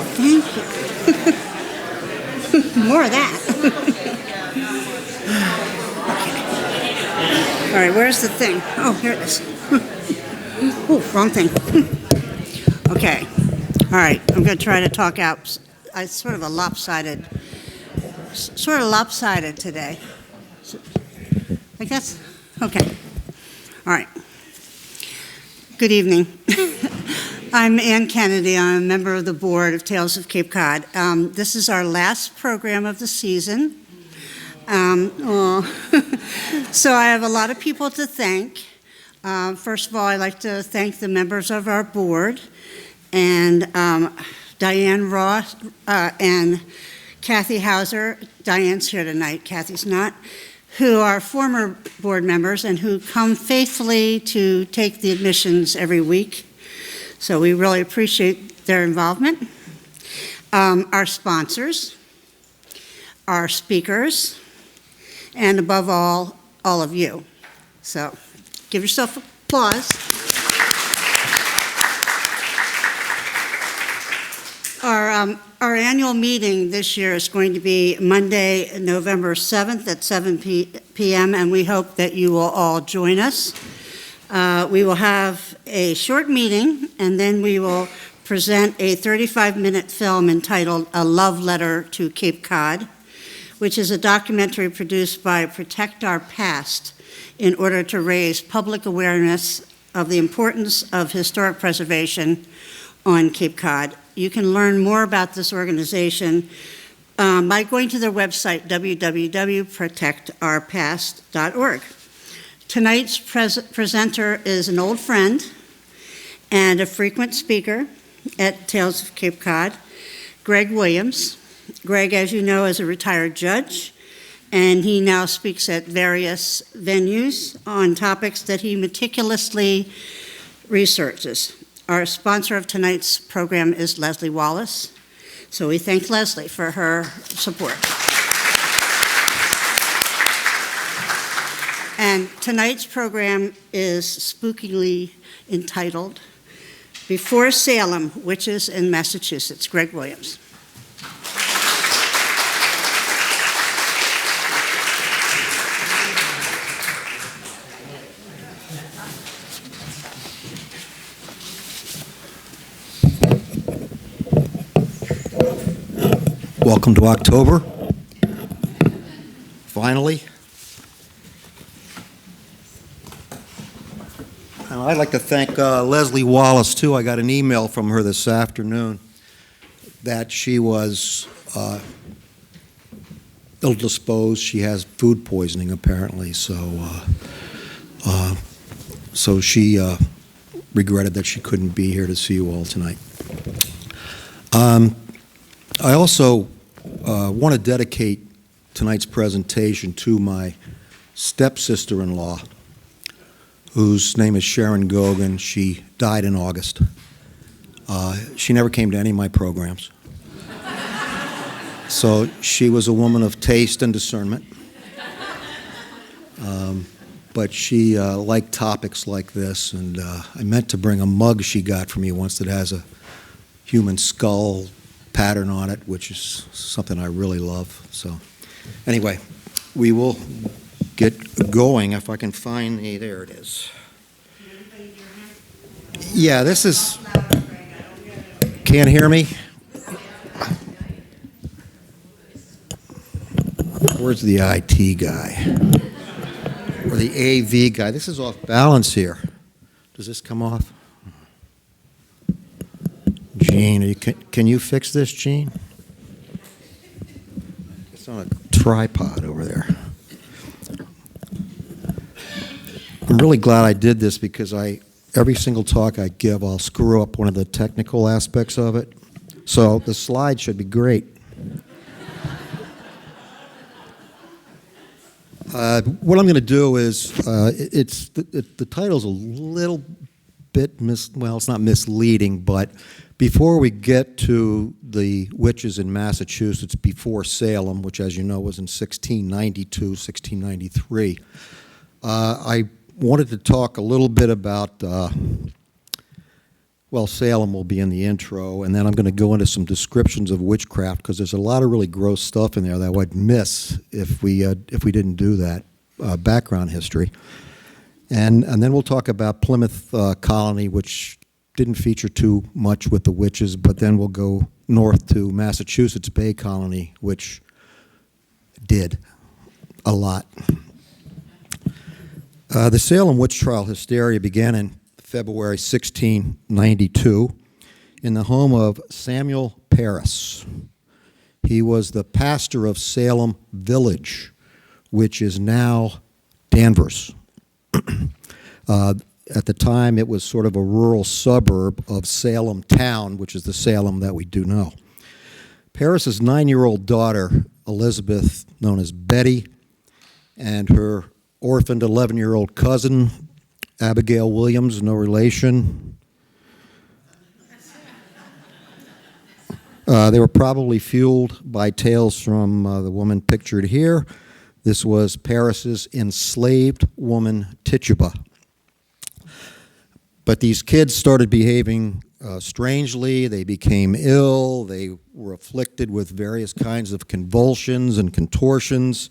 Well, thank you. More of that. Okay. All right, where's the thing? Oh, here it is. Oh, wrong thing. Okay. All right, I'm going to try to talk out. It's sort of lopsided today. I guess. Okay. All right. Good evening. I'm Ann Kennedy. I'm a member of the board of Tales of Cape Cod. This is our last program of the season. So I have a lot of people to thank. First of all, I'd like to thank the members of our board and Diane Ross and Kathy Hauser. Diane's here tonight, Kathy's not, who are former board members and who come faithfully to take the admissions every week. So we really appreciate their involvement. Our sponsors, our speakers, and above all of you. So give yourself applause. Our annual meeting this year is going to be Monday, November 7th at 7 p.m., and we hope that you will all join us. We will have a short meeting, and then we will present a 35-minute film entitled A Love Letter to Cape Cod, which is a documentary produced by Protect Our Past in order to raise public awareness of the importance of historic preservation on Cape Cod. You can learn more about this organization by going to their website, www.protectourpast.org. Tonight's presenter is an old friend and a frequent speaker at Tales of Cape Cod, Greg Williams. Greg, as you know, is a retired judge, and he now speaks at various venues on topics that he meticulously researches. Our sponsor of tonight's program is Leslie Wallace, so we thank Leslie for her support. And tonight's program is spookily entitled Before Salem, Witches in Massachusetts. Greg Williams. Welcome to October, finally. And I'd like to thank Leslie Wallace, too. I got an email from her this afternoon that she was ill-disposed. She has food poisoning, apparently, so she regretted that she couldn't be here to see you all tonight. I also want to dedicate tonight's presentation to my stepsister-in-law, whose name is Sharon Gogan. She died in August. She never came to any of my programs. So she was a woman of taste and discernment. But she liked topics like this, and I meant to bring a mug she got from me once that has a human skull pattern on it, which is something I really love. So anyway, we will get going if I can find the, there it is. Yeah, this is, can't hear me? Where's the IT guy? Or the AV guy? This is off balance here. Does this come off? Gene, can you fix this, Gene? It's on a tripod over there. I'm really glad I did this because every single talk I give, I'll screw up one of the technical aspects of it. So the slide should be great. What I'm going to do is, the title's a little bit well, it's not misleading, but before we get to the witches in Massachusetts before Salem, which, as you know, was in 1692, 1693, I wanted to talk a little bit about Well, Salem will be in the intro, and then I'm going to go into some descriptions of witchcraft because there's a lot of really gross stuff in there that I would miss if we didn't do that background history. And then we'll talk about Plymouth Colony, which didn't feature too much with the witches, but then we'll go north to Massachusetts Bay Colony, which did a lot. The Salem witch trial hysteria began in February 1692 in the home of Samuel Parris. He was the pastor of Salem Village, which is now Danvers. At the time, it was sort of a rural suburb of Salem Town, which is the Salem that we do know. Parris's 9-year-old daughter, Elizabeth, known as Betty, and her orphaned 11-year-old cousin, Abigail Williams, no relation. They were probably fueled by tales from the woman pictured here. This was Parris's enslaved woman, Tituba. But these kids started behaving strangely. They became ill. They were afflicted with various kinds of convulsions and contortions.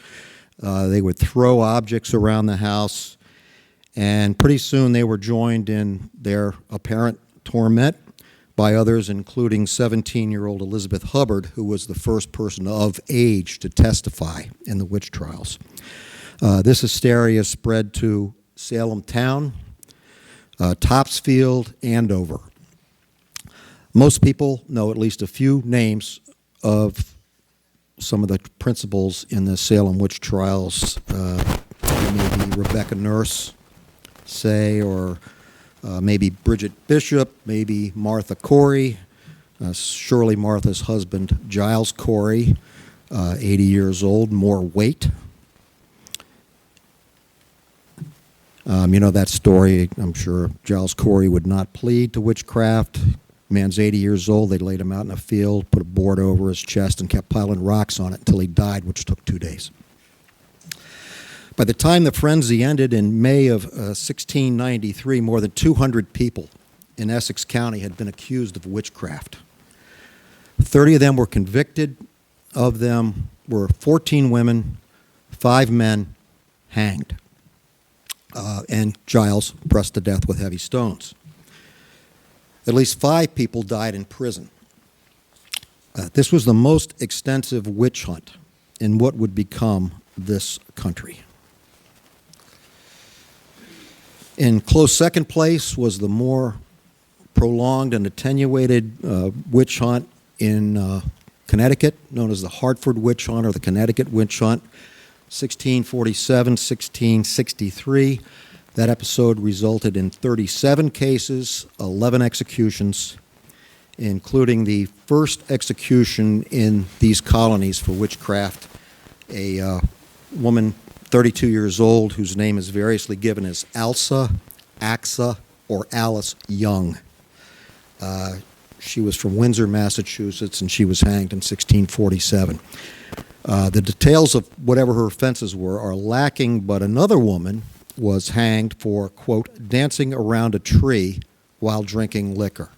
They would throw objects around the house. And pretty soon they were joined in their apparent torment by others, including 17-year-old Elizabeth Hubbard, who was the first person of age to testify in the witch trials. This hysteria spread to Salem Town, Topsfield, Andover. Most people know at least a few names of some of the principals in the Salem witch trials. Maybe Rebecca Nurse, say, or maybe Bridget Bishop, maybe Martha Corey, surely Martha's husband, Giles Corey, 80 years old, more weight. You know that story, I'm sure Giles Corey would not plead to witchcraft. Man's 80 years old, they laid him out in a field, put a board over his chest, and kept piling rocks on it until he died, which took 2 days. By the time the frenzy ended in May of 1693, more than 200 people in Essex County had been accused of witchcraft. 30 of them were convicted. Of them were 14 women, 5 men hanged, and Giles pressed to death with heavy stones. At least 5 people died in prison. This was the most extensive witch hunt in what would become this country. In close second place was the more prolonged and attenuated witch hunt in Connecticut, known as the Hartford Witch Hunt or the Connecticut Witch Hunt, 1647, 1663. That episode resulted in 37 cases, 11 executions, including the first execution in these colonies for witchcraft. A woman, 32 years old, whose name is variously given as Alsa, Axa, or Alice Young. She was from Windsor, Massachusetts, and she was hanged in 1647. The details of whatever her offenses were are lacking, but another woman was hanged for, quote, dancing around a tree while drinking liquor.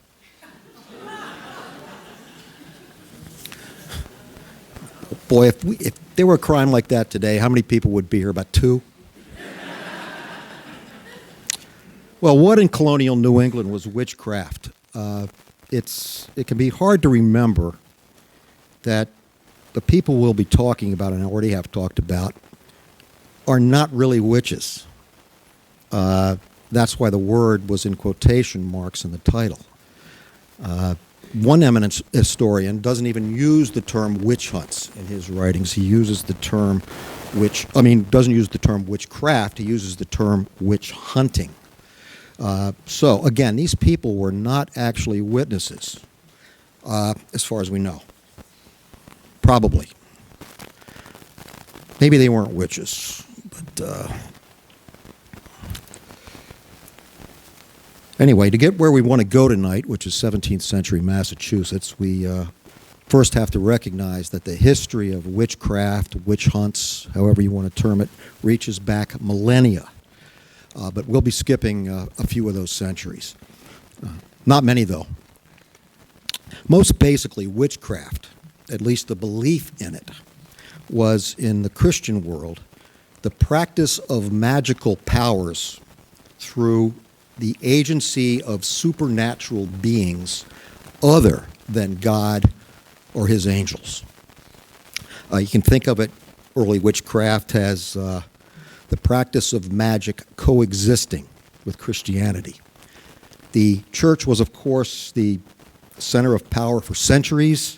Boy, if there were a crime like that today, how many people would be here? About 2? Well, what in colonial New England was witchcraft? It can be hard to remember that the people we'll be talking about, and I already have talked about, are not really witches. That's why the word was in quotation marks in the title. One eminent historian doesn't even use the term witch hunts in his writings. He uses the term doesn't use the term witchcraft. He uses the term witch hunting. So, again, these people were not actually witnesses, as far as we know. Probably. Maybe they weren't witches, but anyway, to get where we want to go tonight, which is 17th century Massachusetts, we first have to recognize that the history of witchcraft, witch hunts, however you want to term it, reaches back millennia. But we'll be skipping a few of those centuries. Not many, though. Most basically, witchcraft, at least the belief in it, was in the Christian world the practice of magical powers through the agency of supernatural beings other than God or his angels. You can think of it, early witchcraft, as the practice of magic coexisting with Christianity. The church was, of course, the center of power for centuries.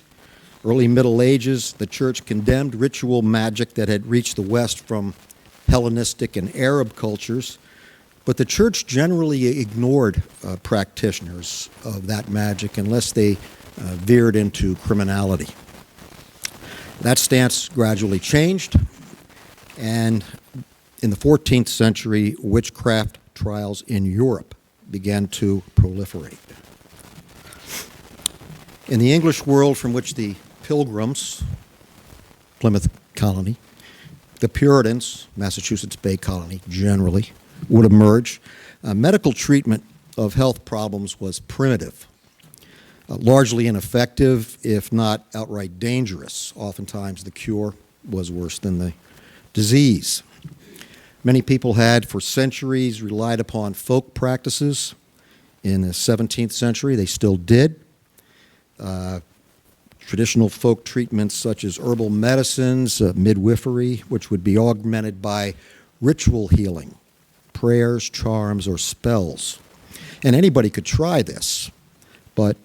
Early Middle Ages, the church condemned ritual magic that had reached the West from Hellenistic and Arab cultures, but the church generally ignored practitioners of that magic unless they veered into criminality. That stance gradually changed, and in the 14th century, witchcraft trials in Europe began to proliferate. In the English world from which the Pilgrims, Plymouth Colony, the Puritans, Massachusetts Bay Colony generally, would emerge, medical treatment of health problems was primitive, largely ineffective, if not outright dangerous. Oftentimes the cure was worse than the disease. Many people had for centuries relied upon folk practices. In the 17th century, they still did. Traditional folk treatments such as herbal medicines, midwifery, which would be augmented by ritual healing, prayers, charms, or spells. And anybody could try this, but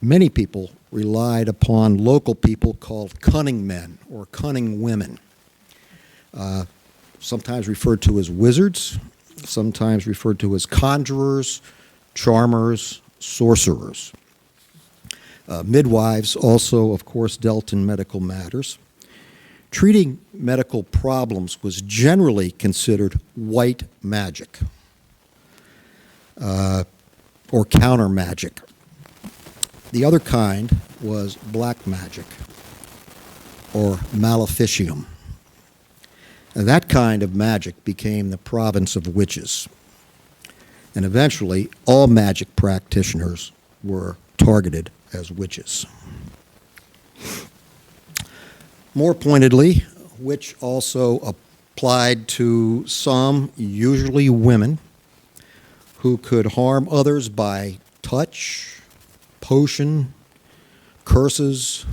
many people relied upon local people called cunning men or cunning women, sometimes referred to as wizards, sometimes referred to as conjurers, charmers, sorcerers. Midwives also, of course, dealt in medical matters. Treating medical problems was generally considered white magic or counter magic. The other kind was black magic or maleficium. And that kind of magic became the province of witches. And eventually, all magic practitioners were targeted as witches. More pointedly, witch also applied to some, usually women, who could harm others by touch, potion, curses.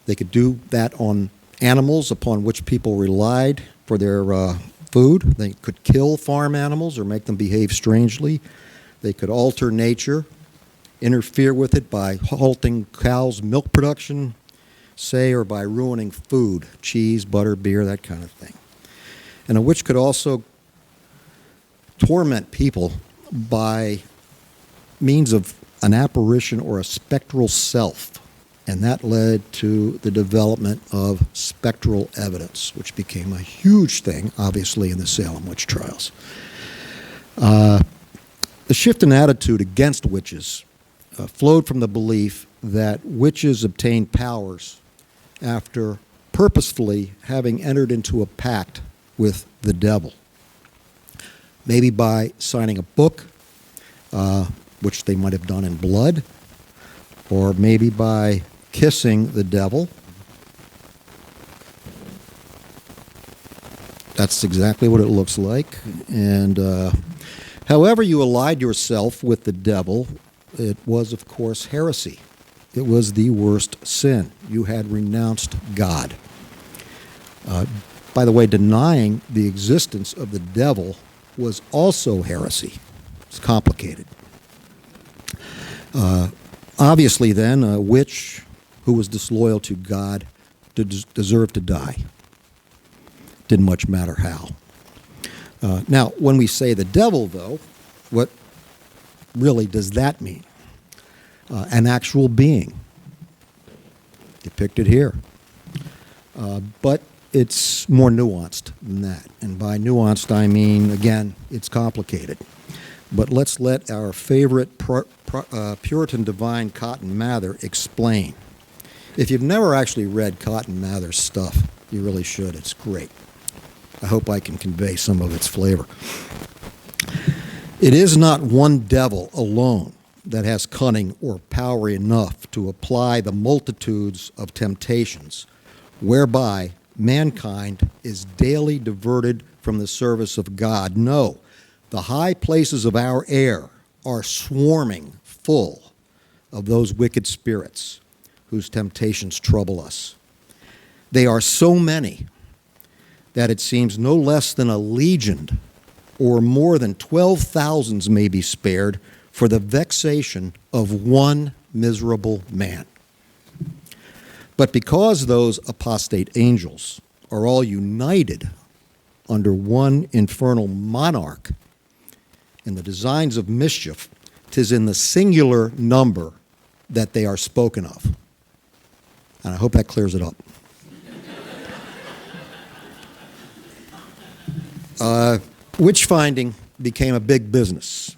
They could do that on animals upon which people relied for their food. They could kill farm animals or make them behave strangely. They could alter nature, interfere with it by halting cows' milk production, say, or by ruining food, cheese, butter, beer, that kind of thing. And a witch could also torment people by means of an apparition or a spectral self. And that led to the development of spectral evidence, which became a huge thing, obviously, in the Salem witch trials. The shift in attitude against witches flowed from the belief that witches obtained powers after purposefully having entered into a pact with the devil. Maybe by signing a book, which they might have done in blood, or maybe by kissing the devil. That's exactly what it looks like. And however you allied yourself with the devil, it was, of course, heresy. It was the worst sin. You had renounced God. By the way, denying the existence of the devil was also heresy. It's complicated. Obviously, then, a witch who was disloyal to God deserved to die. Didn't much matter how. Now, when we say the devil, though, what really does that mean? An actual being, depicted here. But it's more nuanced than that. And by nuanced, I mean, again, it's complicated. But let's let our favorite Puritan divine Cotton Mather explain. If you've never actually read Cotton Mather's stuff, you really should. It's great. I hope I can convey some of its flavor. It is not one devil alone that has cunning or power enough to apply the multitudes of temptations whereby mankind is daily diverted from the service of God. No, the high places of our air are swarming full of those wicked spirits whose temptations trouble us. They are so many that it seems no less than a legion or more than 12,000 may be spared for the vexation of one miserable man. But because those apostate angels are all united under one infernal monarch in the designs of mischief, 'tis in the singular number that they are spoken of. And I hope that clears it up. Witch finding became a big business.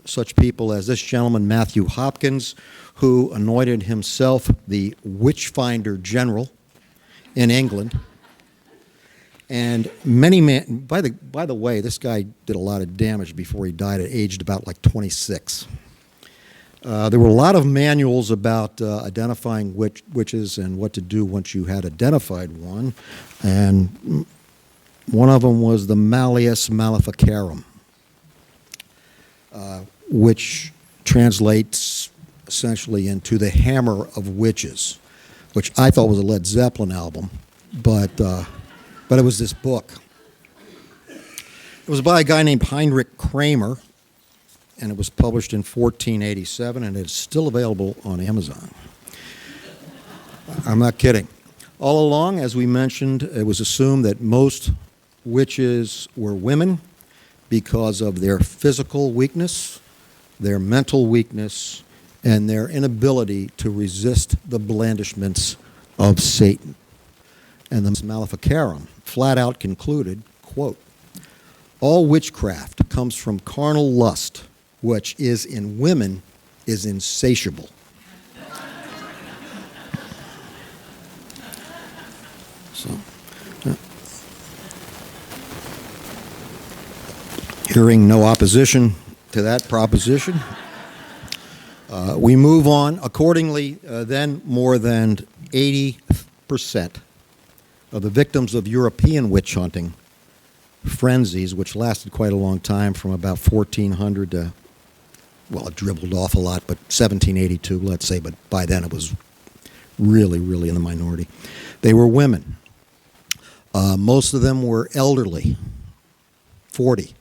Such people as this gentleman, Matthew Hopkins, who anointed himself the witch finder general in England. And many men, by the way, this guy did a lot of damage before he died, aged about like 26. There were a lot of manuals about identifying witches and what to do once you had identified one. And one of them was the Malleus Maleficarum, which translates essentially into the Hammer of Witches, which I thought was a Led Zeppelin album, but it was this book. It was by a guy named Heinrich Kramer, and it was published in 1487, and it's still available on Amazon. I'm not kidding. All along, as we mentioned, it was assumed that most witches were women because of their physical weakness, their mental weakness, and their inability to resist the blandishments of Satan. And the Maleficarum flat out concluded, quote, "All witchcraft comes from carnal lust, which is in women is insatiable." So, hearing no opposition to that proposition, we move on. Accordingly, then more than 80% of the victims of European witch hunting frenzies, which lasted quite a long time from about 1400 to, well, it dribbled off a lot, but 1782, let's say, but by then it was really, really in the minority. They were women. Most of them were elderly, 40.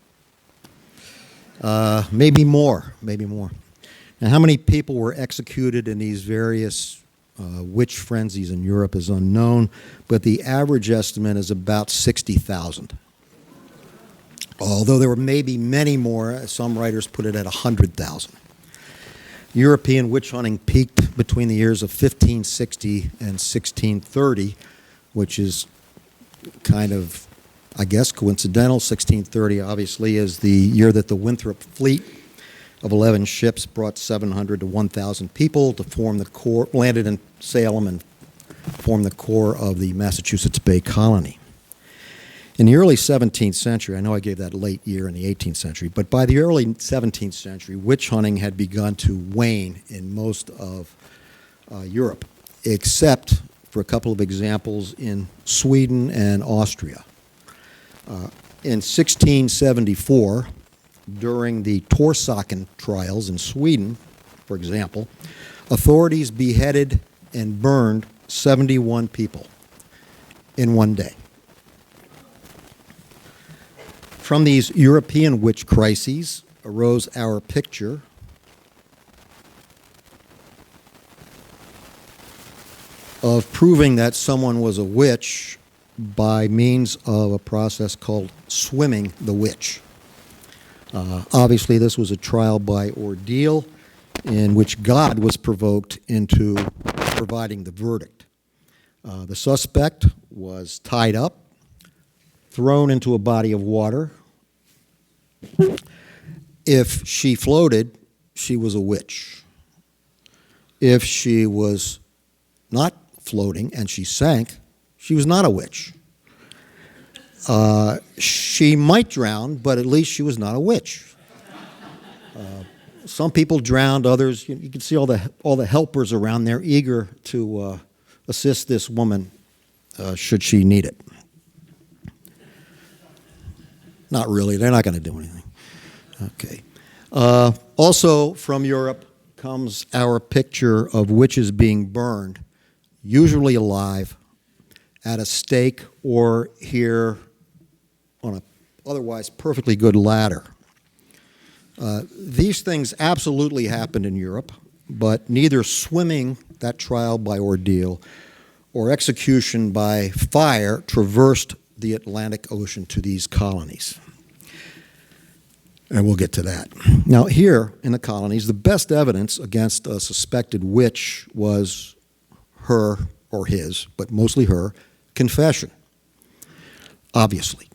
Maybe more. Now, how many people were executed in these various witch frenzies in Europe is unknown, but the average estimate is about 60,000. Although there were maybe many more, some writers put it at 100,000. European witch hunting peaked between the years of 1560 and 1630, which is kind of, I guess, coincidental. 1630 obviously is the year that the Winthrop fleet of 11 ships brought 700 to 1,000 people to form the core, landed in Salem and formed the core of the Massachusetts Bay Colony. In the early 17th century, I know I gave that late year in the 18th century, but by the early 17th century, witch hunting had begun to wane in most of Europe, except for a couple of examples in Sweden and Austria. In 1674, during the Torsåken trials in Sweden, for example, authorities beheaded and burned 71 people in one day. From these European witch crises arose our picture of proving that someone was a witch by means of a process called swimming the witch. Obviously, this was a trial by ordeal in which God was provoked into providing the verdict. The suspect was tied up, thrown into a body of water. If she floated, she was a witch. If she was not floating and she sank, she was not a witch. She might drown, but at least she was not a witch. Some people drowned, others, you can see all the helpers around there eager to assist this woman should she need it. Not really, they're not going to do anything. Okay. Also from Europe comes our picture of witches being burned, usually alive, at a stake or here on a otherwise perfectly good ladder. These things absolutely happened in Europe, but neither swimming, that trial by ordeal, or execution by fire traversed the Atlantic Ocean to these colonies. And we'll get to that. Now, here in the colonies, the best evidence against a suspected witch was her, or his, but mostly her, confession, obviously,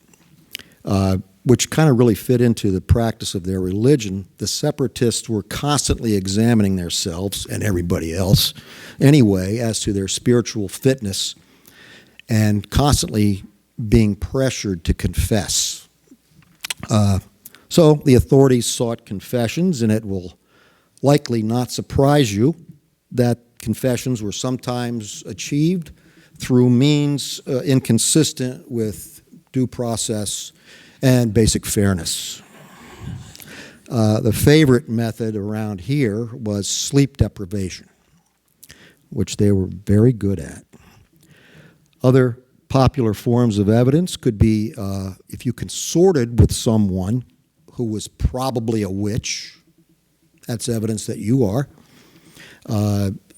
which kind of really fit into the practice of their religion. The separatists were constantly examining themselves and everybody else anyway as to their spiritual fitness and constantly being pressured to confess. So the authorities sought confessions, and it will likely not surprise you that confessions were sometimes achieved through means inconsistent with due process and basic fairness. The favorite method around here was sleep deprivation, which they were very good at. Other popular forms of evidence could be if you consorted with someone who was probably a witch, that's evidence that you are.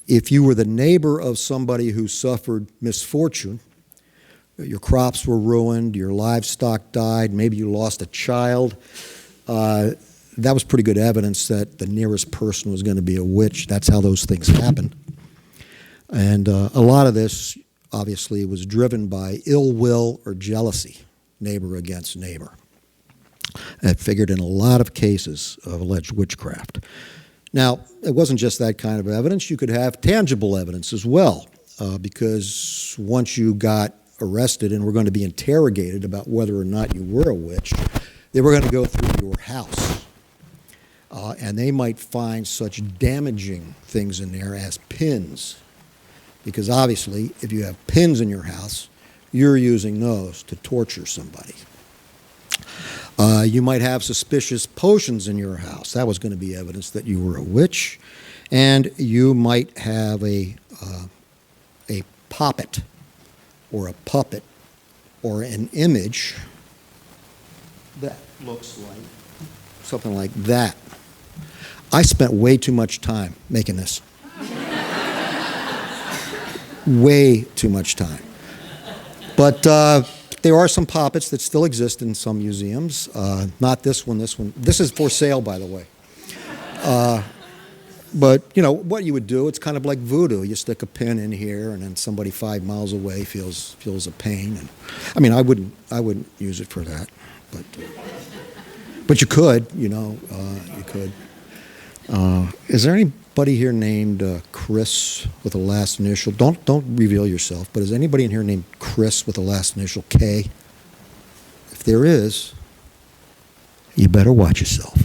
If you were the neighbor of somebody who suffered misfortune, your crops were ruined, your livestock died, maybe you lost a child, that was pretty good evidence that the nearest person was going to be a witch. That's how those things happened. And a lot of this, obviously, was driven by ill will or jealousy, neighbor against neighbor. It figured in a lot of cases of alleged witchcraft. Now, it wasn't just that kind of evidence. You could have tangible evidence as well, because once you got arrested and were going to be interrogated about whether or not you were a witch, they were going to go through your house. And they might find such damaging things in there as pins, because obviously, if you have pins in your house, you're using those to torture somebody. You might have suspicious potions in your house. That was going to be evidence that you were a witch. And you might have a poppet or a puppet or an image that looks like something like that. I spent way too much time making this. Way too much time. But there are some puppets that still exist in some museums. Not this one, this one. This is for sale, by the way. But, you know, what you would do, it's kind of like voodoo. You stick a pin in here, and then somebody 5 miles away feels a pain. And, I mean, I wouldn't use it for that. But you could, you know, you could. Is there anybody here named Chris with a last initial? Don't reveal yourself, but is anybody in here named Chris with a last initial K? If there is, you better watch yourself.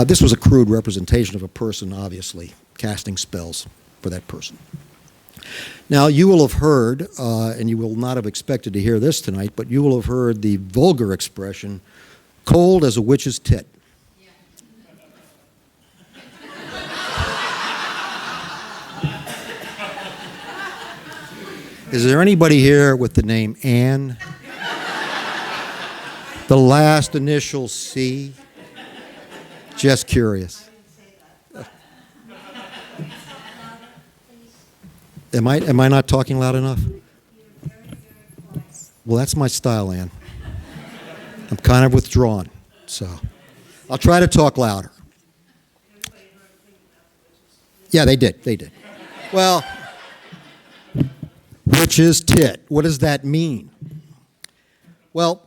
This was a crude representation of a person, obviously, casting spells for that person. Now, you will have heard, and you will not have expected to hear this tonight, but you will have heard the vulgar expression, cold as a witch's tit. Is there anybody here with the name Ann? The last initial C? Just curious. Am I not talking loud enough? Well, that's my style, Ann. I'm kind of withdrawn, so I'll try to talk louder. Yeah, they did. Well, witch's tit. What does that mean? Well,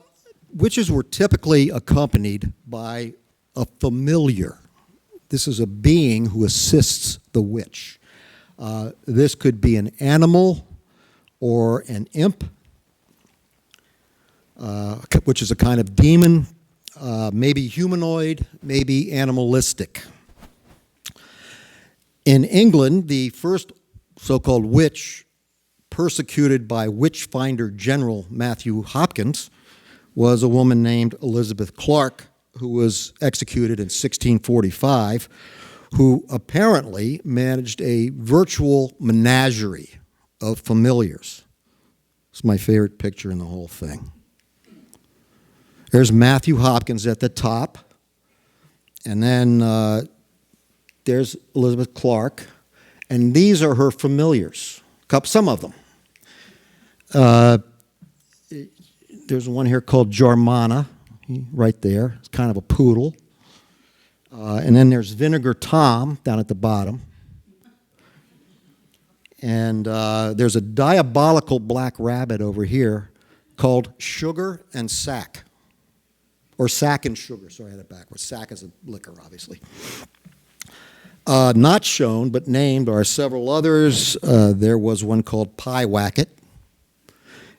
witches were typically accompanied by a familiar. This is a being who assists the witch. This could be an animal or an imp, which is a kind of demon, maybe humanoid, maybe animalistic. In England, the first so-called witch persecuted by witch-finder General Matthew Hopkins was a woman named Elizabeth Clark, who was executed in 1645, who apparently managed a virtual menagerie of familiars. It's my favorite picture in the whole thing. There's Matthew Hopkins at the top, and then there's Elizabeth Clark, and these are her familiars, some of them. There's one here called Jarmana, right there. It's kind of a poodle. And then there's Vinegar Tom down at the bottom. And there's a diabolical black rabbit over here called Sugar and Sack. Or Sack and Sugar. Sorry, I had it backwards. Sack is a liquor, obviously. Not shown, but named are several others. There was one called Pie Wacket,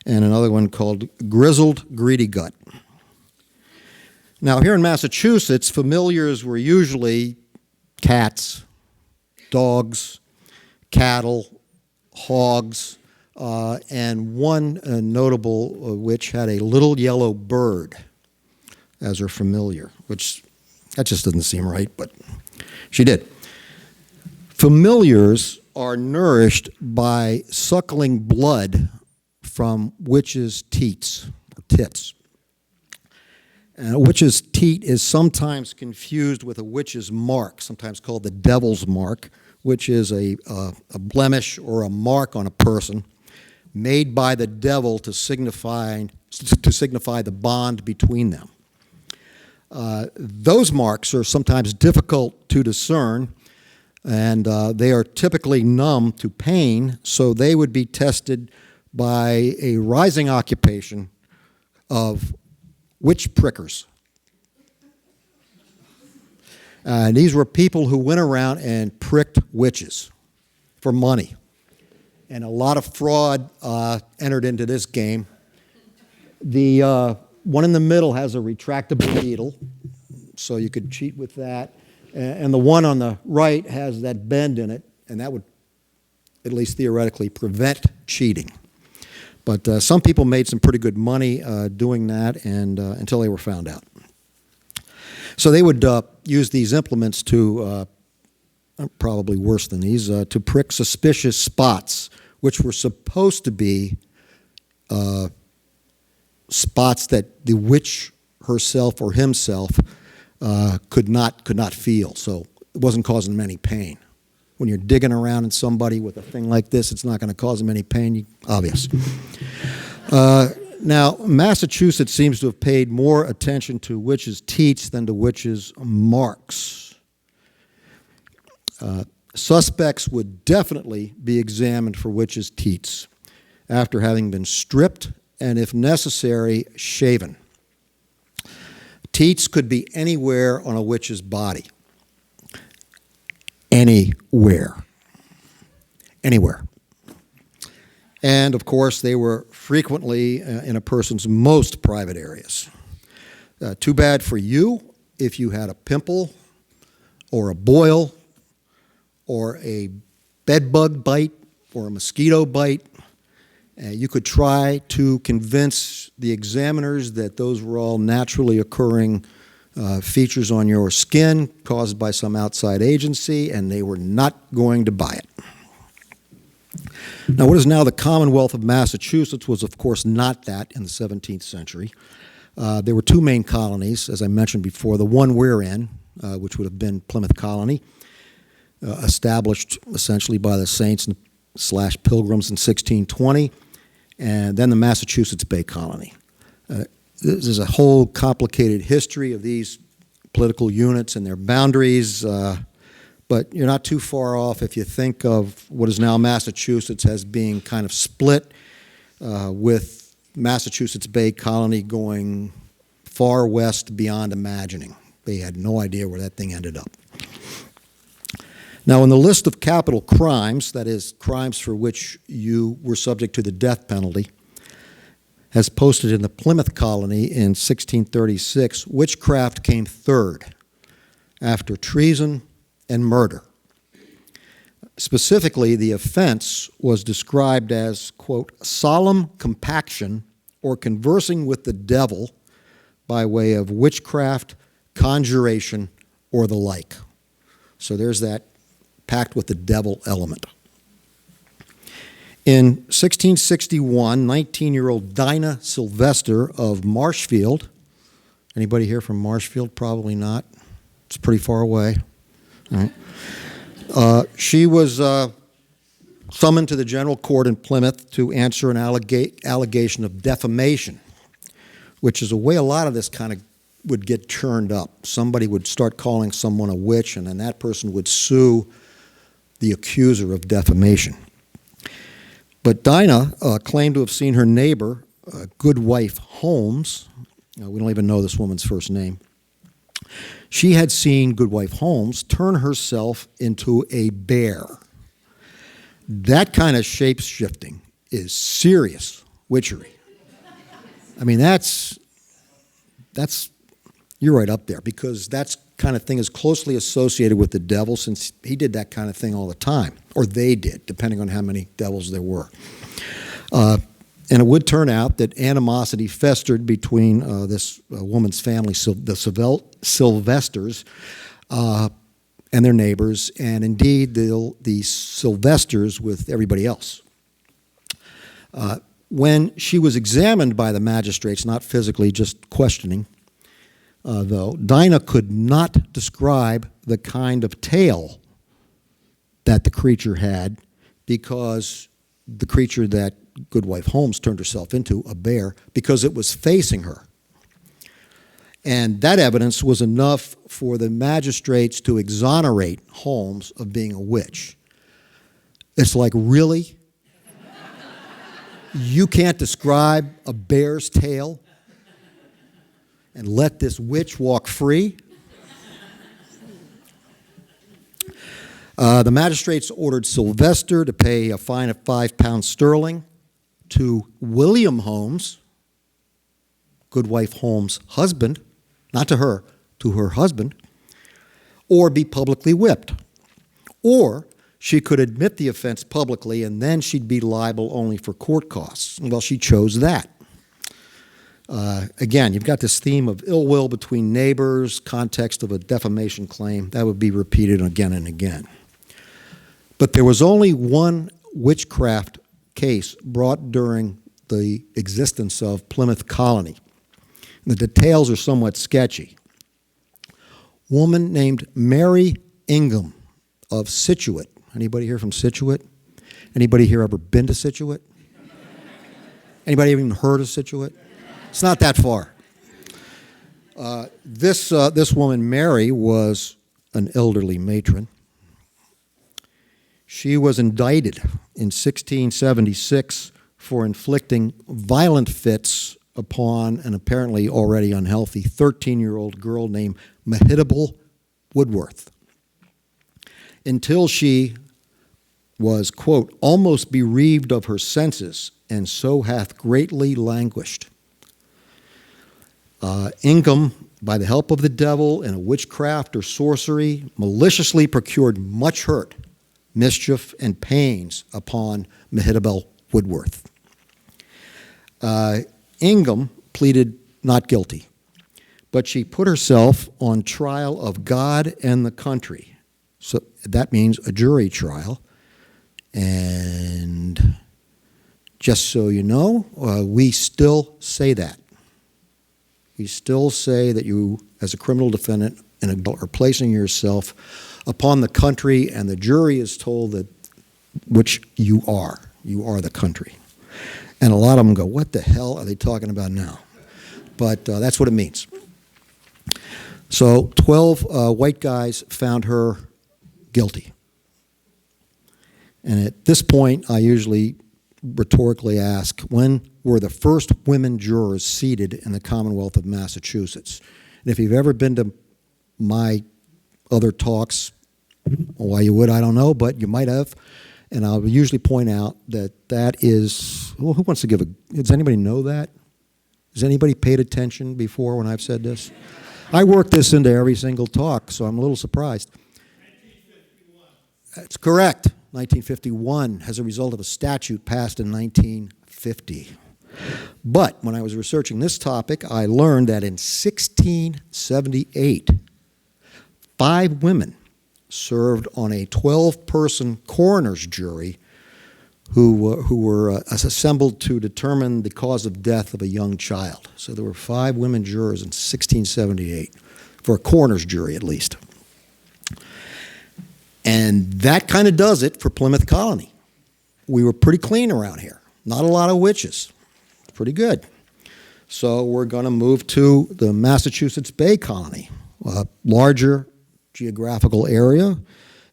and another one called Grizzled Greedy Gut. Now, here in Massachusetts, familiars were usually cats, dogs, cattle, hogs, and one notable witch had a little yellow bird as her familiar, which that just doesn't seem right, but she did. Familiars are nourished by suckling blood from witches' teats, or tits. A witch's teat is sometimes confused with a witch's mark, sometimes called the devil's mark, which is a blemish or a mark on a person made by the devil to signify the bond between them. Those marks are sometimes difficult to discern, and they are typically numb to pain, so they would be tested by a rising occupation of witch prickers. And these were people who went around and pricked witches for money. And a lot of fraud entered into this game. The one in the middle has a retractable needle, so you could cheat with that. And the one on the right has that bend in it, and that would, at least theoretically, prevent cheating. But some people made some pretty good money doing that, and until they were found out. So they would use these implements to, probably worse than these, to prick suspicious spots, which were supposed to be spots that the witch herself or himself could not feel. So it wasn't causing them any pain. When you're digging around in somebody with a thing like this, it's not going to cause them any pain, obvious. Now, Massachusetts seems to have paid more attention to witches' teats than to witches' marks. Suspects would definitely be examined for witches' teats after having been stripped and, if necessary, shaven. Teats could be anywhere on a witch's body. Anywhere. Anywhere. And, of course, they were frequently in a person's most private areas. Too bad for you if you had a pimple or a boil or a bed bug bite or a mosquito bite. You could try to convince the examiners that those were all naturally occurring features on your skin caused by some outside agency, and they were not going to buy it. Now, what is now the Commonwealth of Massachusetts was, of course, not that in the 17th century. There were two main colonies, as I mentioned before. The one we're in, which would have been Plymouth Colony, established essentially by the Saints / Pilgrims in 1620, and then the Massachusetts Bay Colony. There's a whole complicated history of these political units and their boundaries, but you're not too far off if you think of what is now Massachusetts as being kind of split, with Massachusetts Bay Colony going far west beyond imagining. They had no idea where that thing ended up. Now, in the list of capital crimes, that is, crimes for which you were subject to the death penalty, as posted in the Plymouth Colony in 1636, witchcraft came third after treason and murder. Specifically, the offense was described as, quote, solemn compaction or conversing with the devil by way of witchcraft, conjuration, or the like. So there's that pact with the devil element. In 1661, 19-year-old Dinah Sylvester of Marshfield, anybody here from Marshfield? Probably not. It's pretty far away. All right. She was summoned to the general court in Plymouth to answer an allegation of defamation, which is a way a lot of this kind of would get churned up. Somebody would start calling someone a witch, and then that person would sue the accuser of defamation. But Dinah claimed to have seen her neighbor, Goodwife Holmes. We don't even know this woman's first name. She had seen Goodwife Holmes turn herself into a bear. That kind of shape-shifting is serious witchery. I mean, that's you're right up there, because that kind of thing is closely associated with the devil, since he did that kind of thing all the time, or they did, depending on how many devils there were. And it would turn out that animosity festered between this woman's family, the Sylvesters, and their neighbors, and indeed the Sylvesters with everybody else. When she was examined by the magistrates, not physically, just questioning, though, Dinah could not describe the kind of tail that the creature had, because the creature that Goodwife Holmes turned herself into, a bear, because it was facing her. And that evidence was enough for the magistrates to exonerate Holmes of being a witch. It's like, really? You can't describe a bear's tail and let this witch walk free? The magistrates ordered Sylvester to pay a fine of £5 to William Holmes, Goodwife Holmes' husband, not to her, to her husband, or be publicly whipped. Or she could admit the offense publicly, and then she'd be liable only for court costs. Well, she chose that. Again, you've got this theme of ill will between neighbors, context of a defamation claim. That would be repeated again and again. But there was only one witchcraft case brought during the existence of Plymouth Colony. The details are somewhat sketchy. Woman named Mary Ingham of Scituate. Anybody here from Scituate? Anybody here ever been to Scituate? Anybody even heard of Scituate? It's not that far. This woman, Mary, was an elderly matron. She was indicted in 1676 for inflicting violent fits upon an apparently already unhealthy 13-year-old girl named Mehitable Woodworth, until she was, quote, almost bereaved of her senses, and so hath greatly languished. Ingham, by the help of the devil in a witchcraft or sorcery, maliciously procured much hurt, mischief, and pains upon Mehitable Woodworth. Ingham pleaded not guilty, but she put herself on trial of God and the country. So that means a jury trial. And just so you know, we still say that. We still say that you, as a criminal defendant, are placing yourself upon the country, and the jury is told that which you are. You are the country. And a lot of them go, what the hell are they talking about now? But that's what it means. So 12 white guys found her guilty. And at this point, I usually rhetorically ask, when were the first women jurors seated in the Commonwealth of Massachusetts? And if you've ever been to my other talks Why you would, I don't know, but you might have. And I'll usually point out that that is, well, who wants to give a, does anybody know that? Has anybody paid attention before when I've said this? I work this into every single talk, so I'm a little surprised. 1951. That's correct. 1951 as a result of a statute passed in 1950. But when I was researching this topic, I learned that in 1678, 5 women served on a 12-person coroner's jury who were assembled to determine the cause of death of a young child. So there were 5 women jurors in 1678, for a coroner's jury at least. And that kind of does it for Plymouth Colony. We were pretty clean around here. Not a lot of witches. Pretty good. So we're going to move to the Massachusetts Bay Colony, a larger geographical area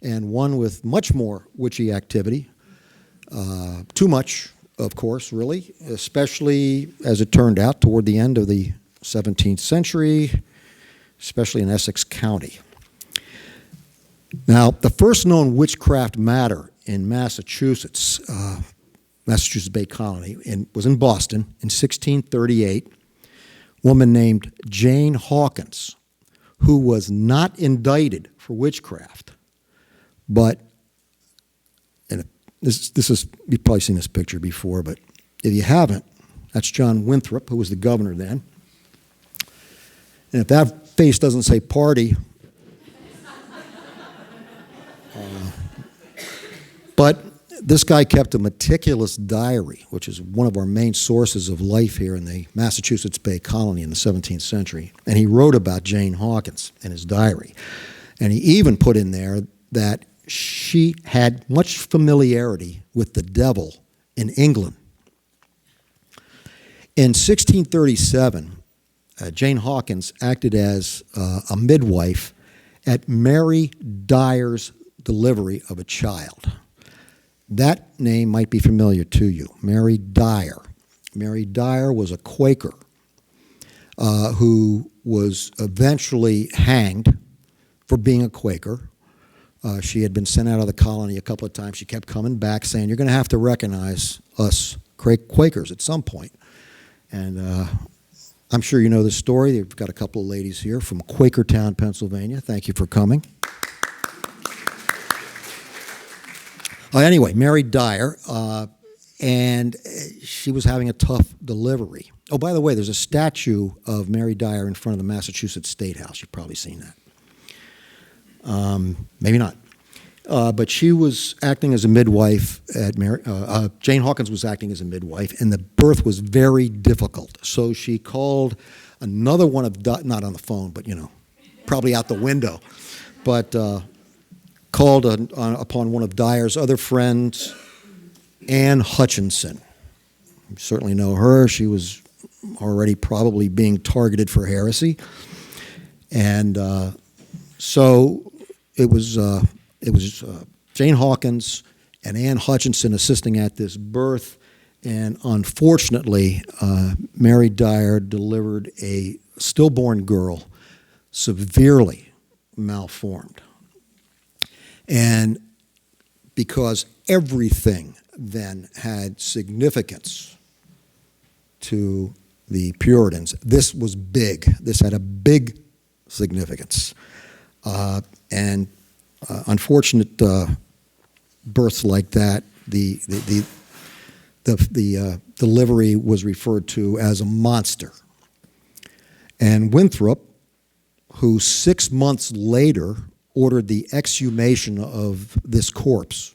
and one with much more witchy activity. Too much, of course, really, especially as it turned out toward the end of the 17th century, especially in Essex County. Now, the first known witchcraft matter in Massachusetts, Massachusetts Bay Colony, was in Boston in 1638. A woman named Jane Hawkins, who was not indicted for witchcraft, but, and this is, you've probably seen this picture before, but if you haven't, that's John Winthrop, who was the governor then. And if that face doesn't say party, but this guy kept a meticulous diary, which is one of our main sources of life here in the Massachusetts Bay Colony in the 17th century. And he wrote about Jane Hawkins in his diary. And he even put in there that she had much familiarity with the devil in England. In 1637, Jane Hawkins acted as a midwife at Mary Dyer's delivery of a child. That name might be familiar to you, Mary Dyer. Mary Dyer was a Quaker who was eventually hanged for being a Quaker. She had been sent out of the colony a couple of times. She kept coming back saying, you're going to have to recognize us Quakers at some point. And I'm sure you know this story. They've got a couple of ladies here from Quakertown, Pennsylvania. Thank you for coming. Anyway, Mary Dyer, and she was having a tough delivery. Oh, by the way, there's a statue of Mary Dyer in front of the Massachusetts State House. You've probably seen that. Maybe not. But she was acting as a midwife at Jane Hawkins was acting as a midwife, and the birth was very difficult. So she called another one of, not on the phone, but, probably out the window, but called upon one of Dyer's other friends, Anne Hutchinson. You certainly know her. She was already probably being targeted for heresy. And so it was Jane Hawkins and Anne Hutchinson assisting at this birth. And unfortunately, Mary Dyer delivered a stillborn girl, severely malformed. And because everything then had significance to the Puritans, this was big. This had a big significance. And unfortunate births like that, the delivery was referred to as a monster. And Winthrop, who 6 months later ordered the exhumation of this corpse,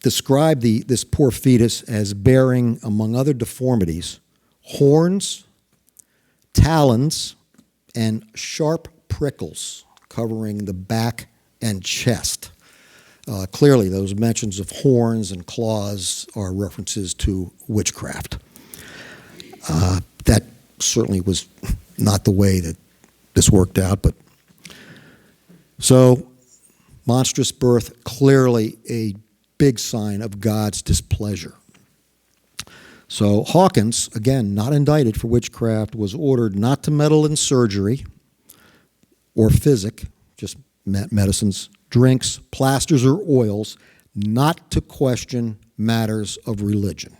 described this poor fetus as bearing, among other deformities, horns, talons, and sharp prickles covering the back and chest. Clearly, those mentions of horns and claws are references to witchcraft. That certainly was not the way that this worked out, but so monstrous birth, clearly a big sign of God's displeasure. So Hawkins, again, not indicted for witchcraft, was ordered not to meddle in surgery or physic, just medicines, drinks, plasters, or oils, not to question matters of religion.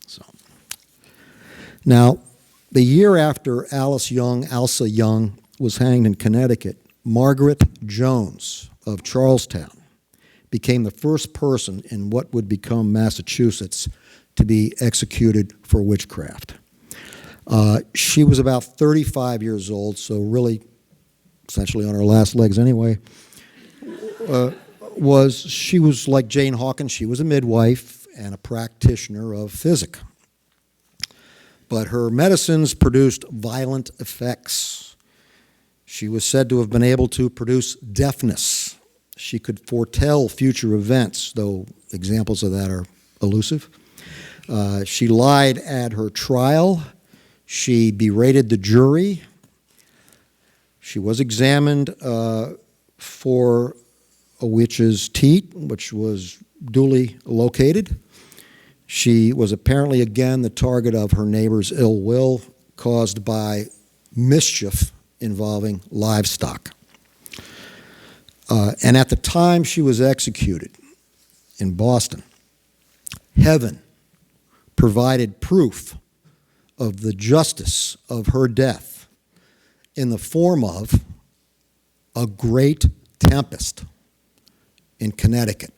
So, now, the year after Elsa Young was hanged in Connecticut, Margaret Jones of Charlestown became the first person in what would become Massachusetts to be executed for witchcraft. She was about 35 years old, so really essentially on her last legs anyway. She was like Jane Hawkins. She was a midwife and a practitioner of physic. But her medicines produced violent effects. She was said to have been able to produce deafness. She could foretell future events, though examples of that are elusive. She lied at her trial. She berated the jury. She was examined for a witch's teat, which was duly located. She was apparently again the target of her neighbor's ill will caused by mischief involving livestock. And at the time she was executed in Boston, heaven provided proof of the justice of her death in the form of a great tempest in Connecticut.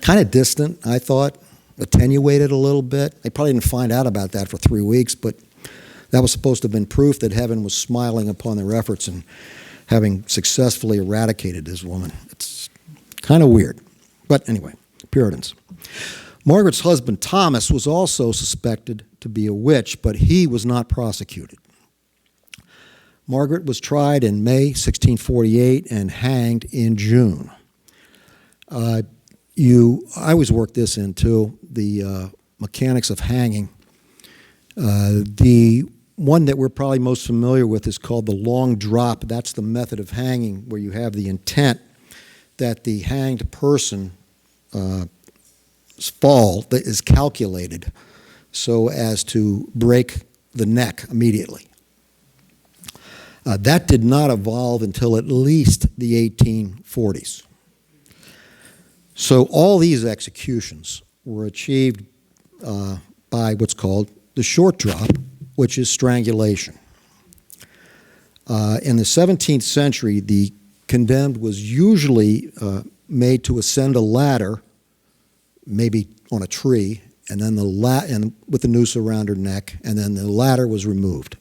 Kind of distant, I thought, attenuated a little bit. They probably didn't find out about that for 3 weeks, but that was supposed to have been proof that heaven was smiling upon their efforts and having successfully eradicated this woman. It's kind of weird. But anyway, Puritans. Margaret's husband, Thomas, was also suspected to be a witch, but he was not prosecuted. Margaret was tried in May 1648 and hanged in June. I always work this in, too, the mechanics of hanging. The one that we're probably most familiar with is called the long drop. That's the method of hanging where you have the intent that the hanged person fall that is calculated so as to break the neck immediately. That did not evolve until at least the 1840s. So all these executions were achieved by what's called the short drop, which is strangulation. In the 17th century, the condemned was usually made to ascend a ladder, maybe on a tree, and then with the noose around her neck, and then the ladder was removed.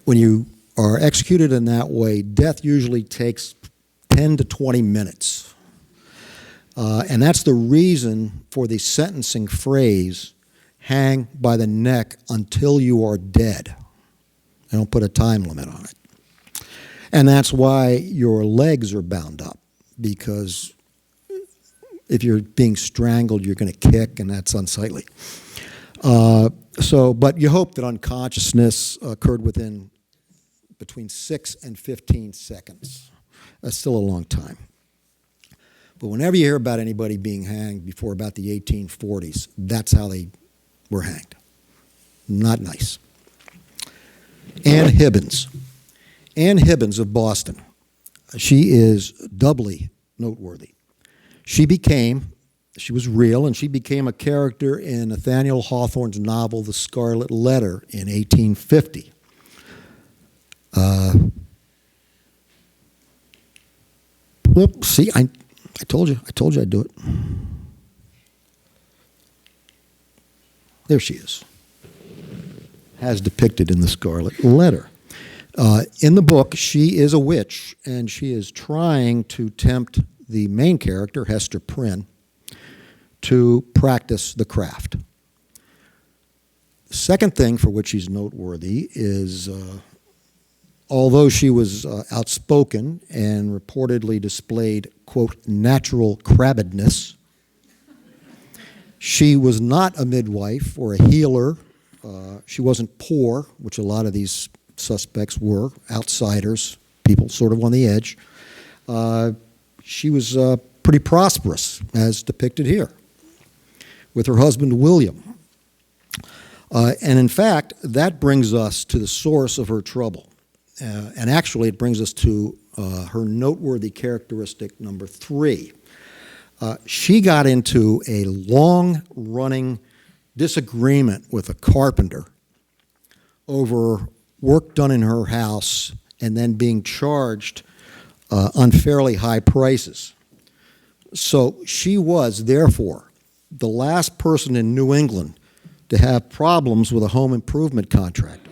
When you are executed in that way, death usually takes 10 to 20 minutes. And that's the reason for the sentencing phrase, hang by the neck until you are dead. They don't put a time limit on it. And that's why your legs are bound up, because if you're being strangled, you're going to kick, and that's unsightly. But you hope that unconsciousness occurred within between 6 and 15 seconds. That's still a long time. But whenever you hear about anybody being hanged before about the 1840s, that's how they were hanged. Not nice. Ann Hibbins. Ann Hibbins of Boston. She is doubly noteworthy. She was real, and she became a character in Nathaniel Hawthorne's novel, The Scarlet Letter, in 1850. See, I told you I'd do it. There she is, as depicted in The Scarlet Letter. In the book, she is a witch, and she is trying to tempt the main character, Hester Prynne, to practice the craft. The second thing for which she's noteworthy is, although she was outspoken and reportedly displayed, quote, natural crabbedness, she was not a midwife or a healer. She wasn't poor, which a lot of these suspects were, outsiders, people sort of on the edge. She was pretty prosperous, as depicted here, with her husband, William. And in fact, that brings us to the source of her trouble. And actually, it brings us to her noteworthy characteristic number 3. She got into a long-running disagreement with a carpenter over work done in her house and then being charged unfairly high prices. So she was, therefore, the last person in New England to have problems with a home improvement contractor.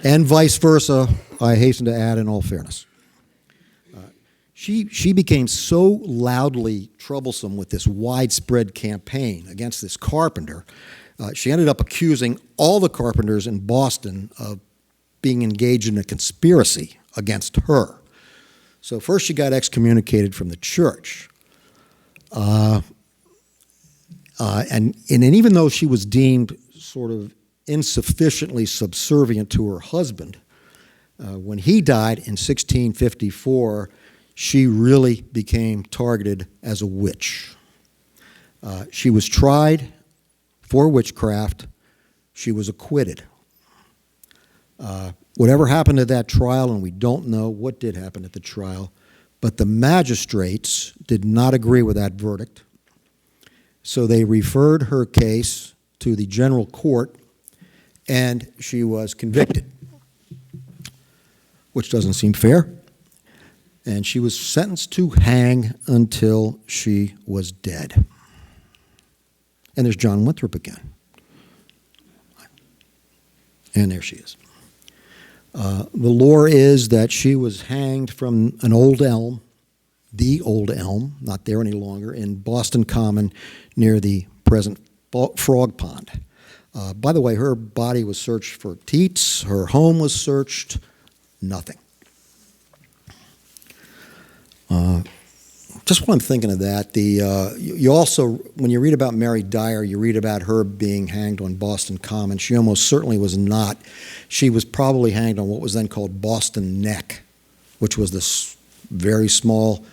And vice versa, I hasten to add, in all fairness. She became so loudly troublesome with this widespread campaign against this carpenter, she ended up accusing all the carpenters in Boston of being engaged in a conspiracy against her. So first she got excommunicated from the church. And even though she was deemed sort of insufficiently subservient to her husband, when he died in 1654, she really became targeted as a witch. She was tried for witchcraft. She was acquitted. Whatever happened at that trial, and we don't know what did happen at the trial, but the magistrates did not agree with that verdict. So they referred her case to the general court, and she was convicted, which doesn't seem fair. And she was sentenced to hang until she was dead. And there's John Winthrop again. And there she is. The lore is that she was hanged from an old elm, the old elm, not there any longer, in Boston Common near the present Frog Pond. By the way, her body was searched for teats. Her home was searched. Nothing. Just when I'm thinking of that, you also, when you read about Mary Dyer, you read about her being hanged on Boston Common. She almost certainly was not. She was probably hanged on what was then called Boston Neck, which was this very small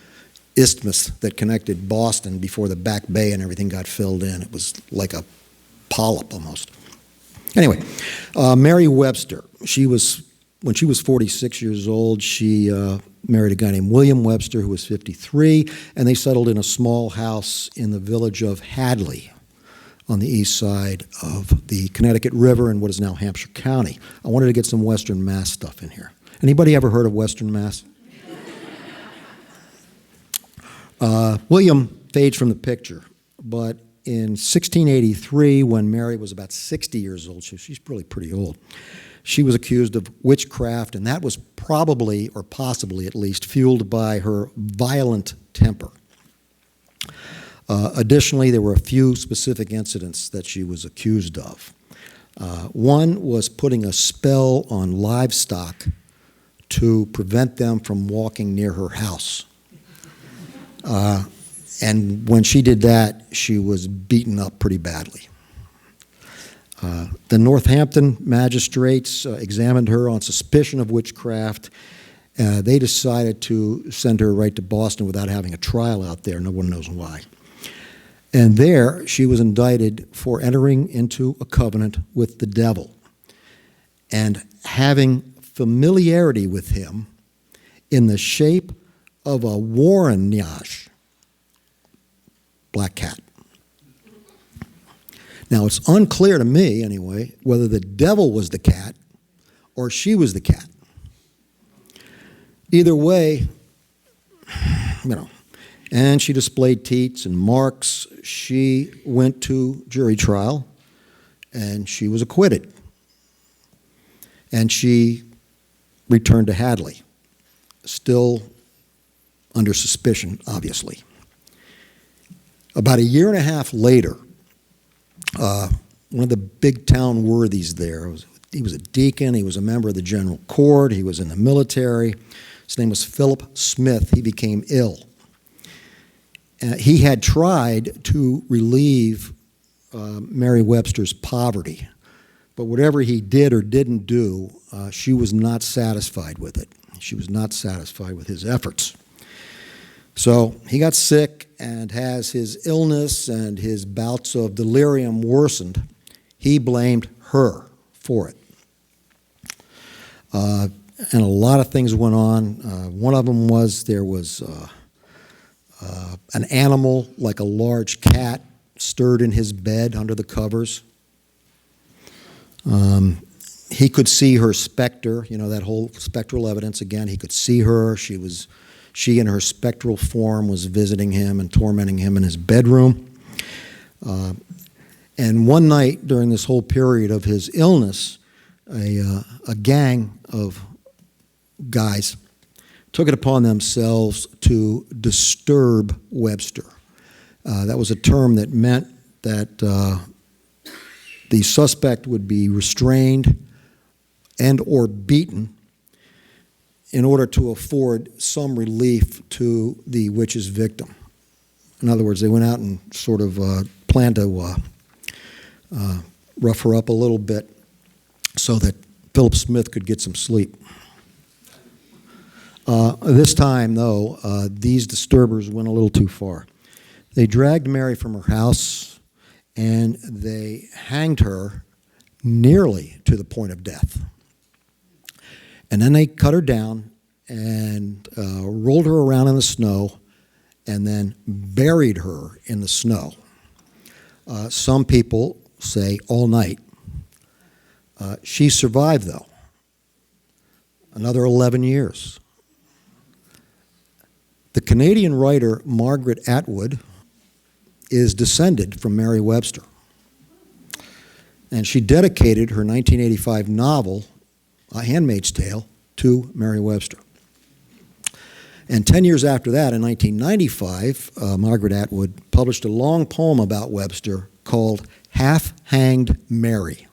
isthmus that connected Boston before the Back Bay and everything got filled in. It was like a polyp almost. Anyway, Mary Webster, when she was 46 years old, she married a guy named William Webster, who was 53, and they settled in a small house in the village of Hadley on the east side of the Connecticut River in what is now Hampshire County. I wanted to get some Western Mass stuff in here. Anybody ever heard of Western Mass? William fades from the picture, but in 1683, when Mary was about 60 years old, she's really pretty old, she was accused of witchcraft, and that was probably, or possibly at least, fueled by her violent temper. Additionally, there were a few specific incidents that she was accused of. One was putting a spell on livestock to prevent them from walking near her house. And when she did that, she was beaten up pretty badly. The Northampton magistrates examined her on suspicion of witchcraft. They decided to send her right to Boston without having a trial out there. No one knows why. And there, she was indicted for entering into a covenant with the devil and having familiarity with him in the shape of a Warrenage, black cat. Now, it's unclear to me, anyway, whether the devil was the cat or she was the cat. Either way, and she displayed teats and marks. She went to jury trial, and she was acquitted. And she returned to Hadley, still under suspicion, obviously. About a year and a half later, one of the big town worthies there, he was a deacon, he was a member of the general court, he was in the military. His name was Philip Smith. He became ill. He had tried to relieve Mary Webster's poverty, but whatever he did or didn't do, she was not satisfied with it. She was not satisfied with his efforts. So he got sick, and as his illness and his bouts of delirium worsened, he blamed her for it. And a lot of things went on. One of them was there was an animal, like a large cat, stirred in his bed under the covers. He could see her specter, that whole spectral evidence. Again, he could see her. She in her spectral form was visiting him and tormenting him in his bedroom. And one night during this whole period of his illness, a gang of guys took it upon themselves to disturb Webster. That was a term that meant that the suspect would be restrained and or beaten in order to afford some relief to the witch's victim. In other words, they went out and sort of planned to rough her up a little bit so that Philip Smith could get some sleep. This time, though, these disturbers went a little too far. They dragged Mary from her house, and they hanged her nearly to the point of death. And then they cut her down and rolled her around in the snow and then buried her in the snow. Some people say all night. She survived, though, another 11 years. The Canadian writer Margaret Atwood is descended from Mary Webster. And she dedicated her 1985 novel, A Handmaid's Tale, to Mary Webster. And 10 years after that, in 1995, Margaret Atwood published a long poem about Webster called Half-Hanged Mary.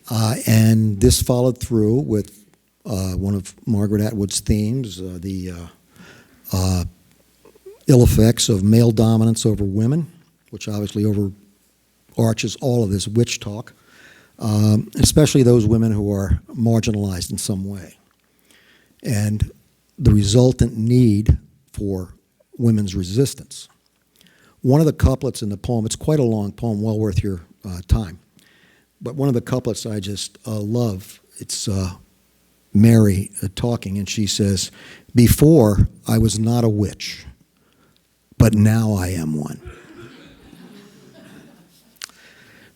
And this followed through with one of Margaret Atwood's themes, the ill effects of male dominance over women, which obviously overarches all of this witch talk, especially those women who are marginalized in some way, and the resultant need for women's resistance. One of the couplets in the poem, it's quite a long poem, well worth your time, but one of the couplets I just love, it's Mary talking, and she says, "Before I was not a witch, but now I am one."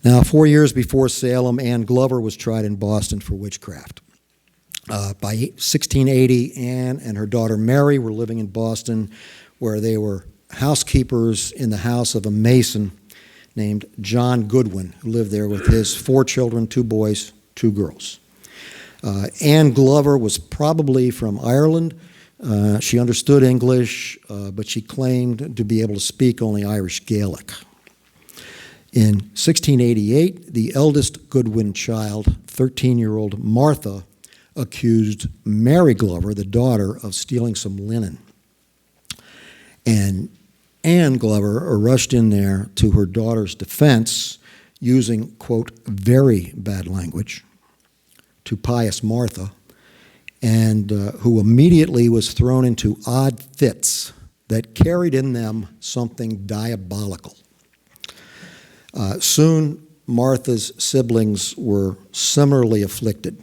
Now, 4 years before Salem, Anne Glover was tried in Boston for witchcraft. By 1680, Anne and her daughter Mary were living in Boston, where they were housekeepers in the house of a mason named John Goodwin, who lived there with his 4 children, 2 boys, 2 girls. Anne Glover was probably from Ireland. She understood English, but she claimed to be able to speak only Irish Gaelic. In 1688, the eldest Goodwin child, 13-year-old Martha, accused Mary Glover, the daughter, of stealing some linen. And Anne Glover rushed in there to her daughter's defense using, quote, very bad language to pious Martha, and who immediately was thrown into odd fits that carried in them something diabolical. Soon, Martha's siblings were similarly afflicted,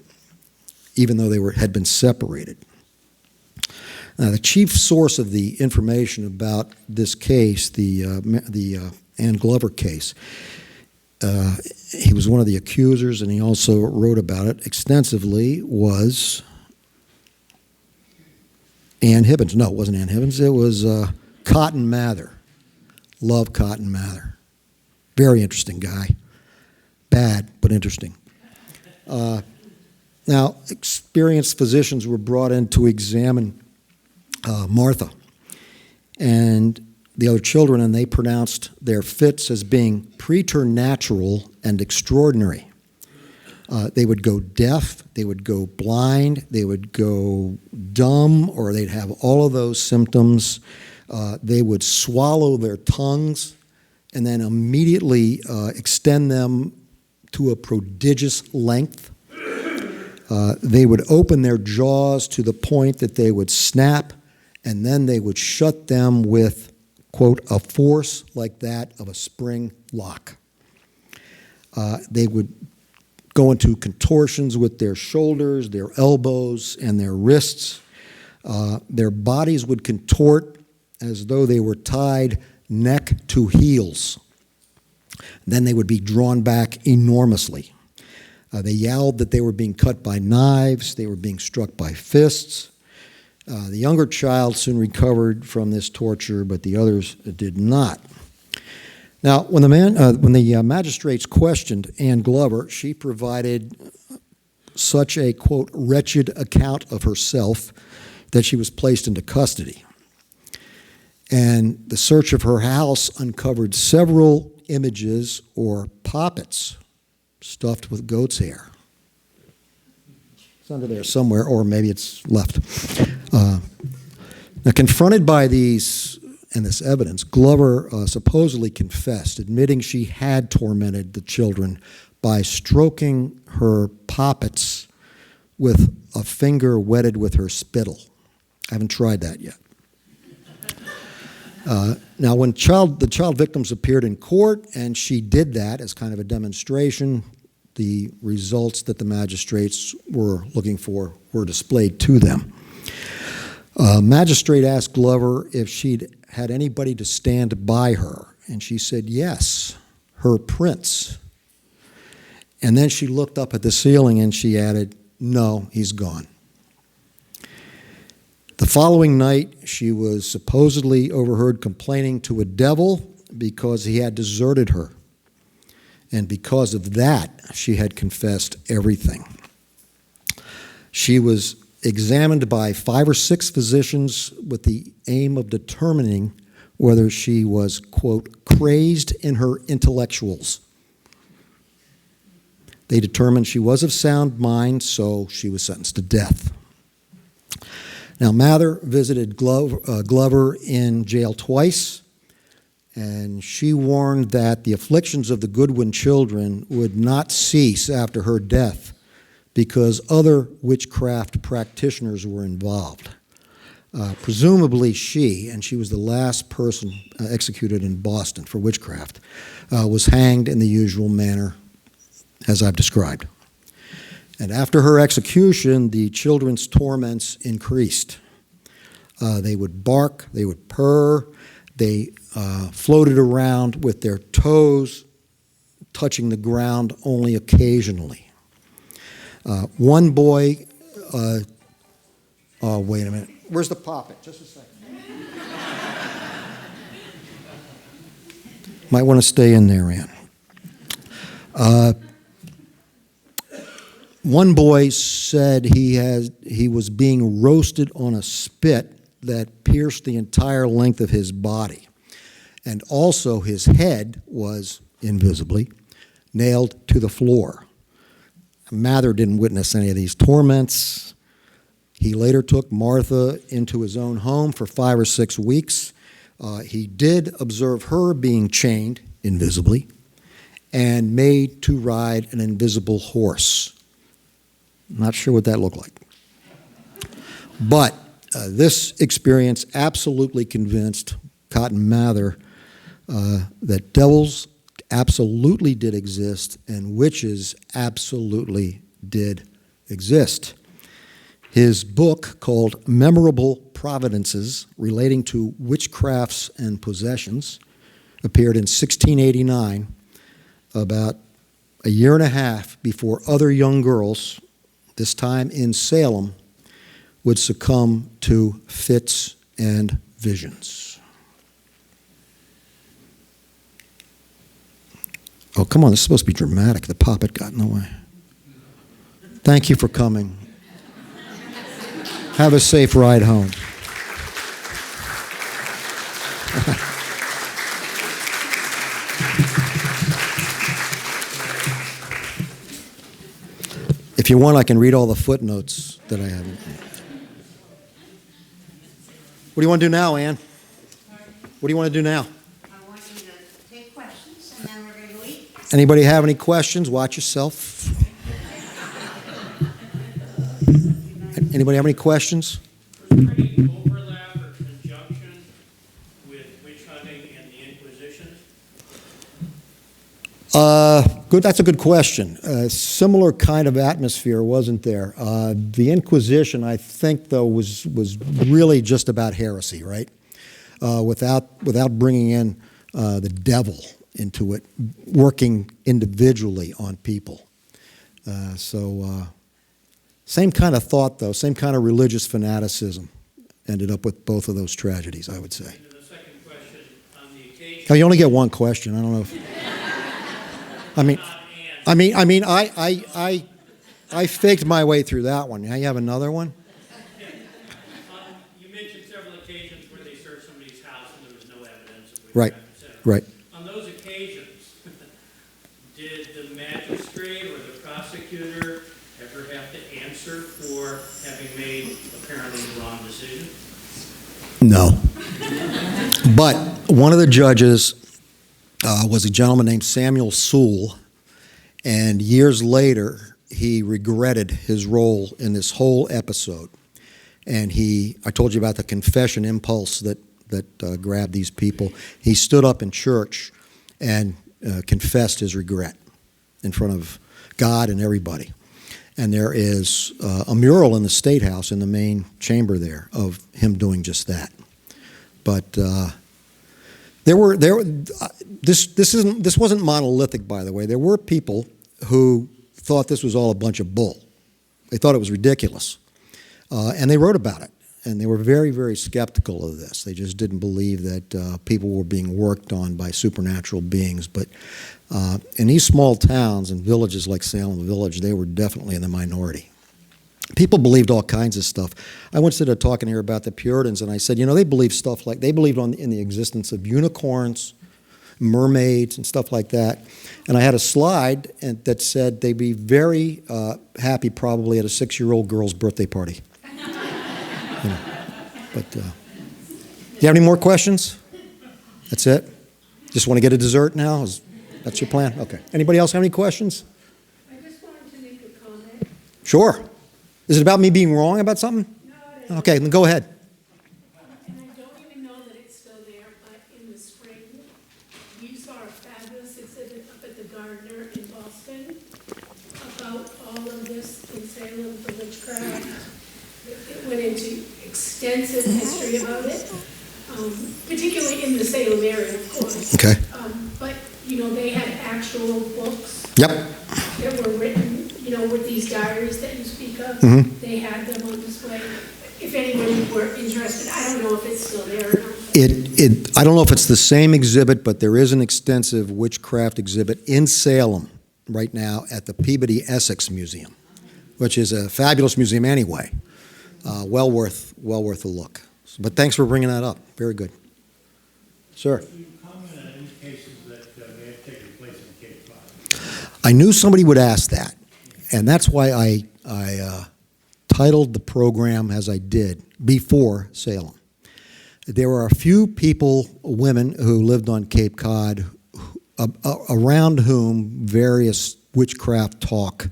even though they had been separated. Now, the chief source of the information about this case, the Anne Glover case, he was one of the accusers, and he also wrote about it extensively, was Ann Hibbins. No, it wasn't Ann Hibbins. It was Cotton Mather. Love Cotton Mather. Very interesting guy. Bad, but interesting. Now, experienced physicians were brought in to examine Martha and the other children, and they pronounced their fits as being preternatural and extraordinary. They would go deaf, they would go blind, they would go dumb, or they'd have all of those symptoms. They would swallow their tongues and then immediately extend them to a prodigious length. They would open their jaws to the point that they would snap and then they would shut them with, quote, a force like that of a spring lock. They would go into contortions with their shoulders, their elbows, and their wrists. Their bodies would contort as though they were tied neck to heels. Then they would be drawn back enormously. They yelled that they were being cut by knives, they were being struck by fists. The younger child soon recovered from this torture, but the others did not. Now, when the magistrates questioned Ann Glover, she provided such a, quote, wretched account of herself that she was placed into custody. And the search of her house uncovered several images or poppets stuffed with goat's hair. It's under there somewhere, or maybe it's left. Now, confronted by this evidence, Glover supposedly confessed, admitting she had tormented the children by stroking her poppets with a finger wetted with her spittle. I haven't tried that yet. Now, when the child victims appeared in court, and she did that as kind of a demonstration, the results that the magistrates were looking for were displayed to them. Magistrate asked Glover if she'd had anybody to stand by her, and she said yes, her prince. And then she looked up at the ceiling and she added, no, he's gone. The following night, she was supposedly overheard complaining to a devil because he had deserted her. And because of that, she had confessed everything. She was examined by 5 or 6 physicians with the aim of determining whether she was, quote, crazed in her intellectuals. They determined she was of sound mind, so she was sentenced to death. Now, Mather visited Glover in jail twice, and she warned that the afflictions of the Goodwin children would not cease after her death because other witchcraft practitioners were involved. Presumably she, and she was the last person executed in Boston for witchcraft, was hanged in the usual manner as I've described. And after her execution, the children's torments increased. They would bark, they would purr, they floated around with their toes touching the ground only occasionally. One boy, oh, wait a minute. Where's the poppet? Just a second. Might want to stay in there, Ann. One boy said he was being roasted on a spit that pierced the entire length of his body. And also his head was, invisibly, nailed to the floor. Mather didn't witness any of these torments. He later took Martha into his own home for 5 or 6 weeks. He did observe her being chained, invisibly, and made to ride an invisible horse. Not sure what that looked like. But this experience absolutely convinced Cotton Mather that devils absolutely did exist and witches absolutely did exist. His book, called Memorable Providences Relating to Witchcrafts and Possessions, appeared in 1689, about a year and a half before other young girls, this time in Salem, would succumb to fits and visions. Oh, come on, this is supposed to be dramatic. The poppet got in the way. Thank you for coming. Have a safe ride home. If you want, I can read all the footnotes that I have. What do you want to do now, Ann? What do you want to do now? I want you to take questions, and then we're going to go eat. Anybody have any questions? Watch yourself. Anybody have any questions? Any overlap or in the Inquisition? Good. That's a good question. Similar kind of atmosphere, wasn't there? The Inquisition, I think, though, was really just about heresy, right? Without bringing in the devil into it, working individually on people. Same kind of thought, though, same kind of religious fanaticism ended up with both of those tragedies, I would say. And the second question, on the occasion... Oh, you only get one question. I don't know if... I faked my way through that one. Now you have another one? You mentioned several occasions where they searched somebody's house and there was no evidence of Right, witchcraft, etc. right. On those occasions, did the magistrate or the prosecutor ever have to answer for having made apparently the wrong decision? No. But one of the judges was a gentleman named Samuel Sewell, and years later, he regretted his role in this whole episode. And I told you about the confession impulse that grabbed these people. He stood up in church and confessed his regret in front of God and everybody. And there is a mural in the State House in the main chamber there of him doing just that. But this wasn't monolithic, by the way. There were people who thought this was all a bunch of bull. They thought it was ridiculous. And they wrote about it. And they were very, very skeptical of this. They just didn't believe that people were being worked on by supernatural beings. But in these small towns and villages like Salem Village, they were definitely in the minority. People believed all kinds of stuff. I once did a talk in here about the Puritans, and I said, they believed stuff like, they believed in the existence of unicorns, mermaids, and stuff like that. And I had a slide that said they'd be very happy probably at a 6-year-old girl's birthday party. But do you have any more questions? That's it? Just want to get a dessert now? That's your plan? Okay. Anybody else have any questions? I just wanted to make a comment. Sure. Is it about me being wrong about something? No, it isn't. Okay, then go ahead. And I don't even know that it's still there, but in the spring, you saw a fabulous exhibit up at the Gardner in Boston about all of this in Salem, the witchcraft. It went into extensive history about it, particularly in the Salem area, of course. Okay. But, they had actual books. Yep. That were written, with these diaries that you speak of. Mm-hmm. They had them on display. If anyone were interested, I don't know if it's still there or not. I don't know if it's the same exhibit, but there is an extensive witchcraft exhibit in Salem right now at the Peabody Essex Museum, which is a fabulous museum anyway. Well worth a look. But thanks for bringing that up. Very good. Sir. Can you comment on any cases that may have taken place in Cape Cod? I knew somebody would ask that, and that's why I titled the program as I did, Before Salem. There were a few people, women, who lived on Cape Cod, around whom various witchcraft talk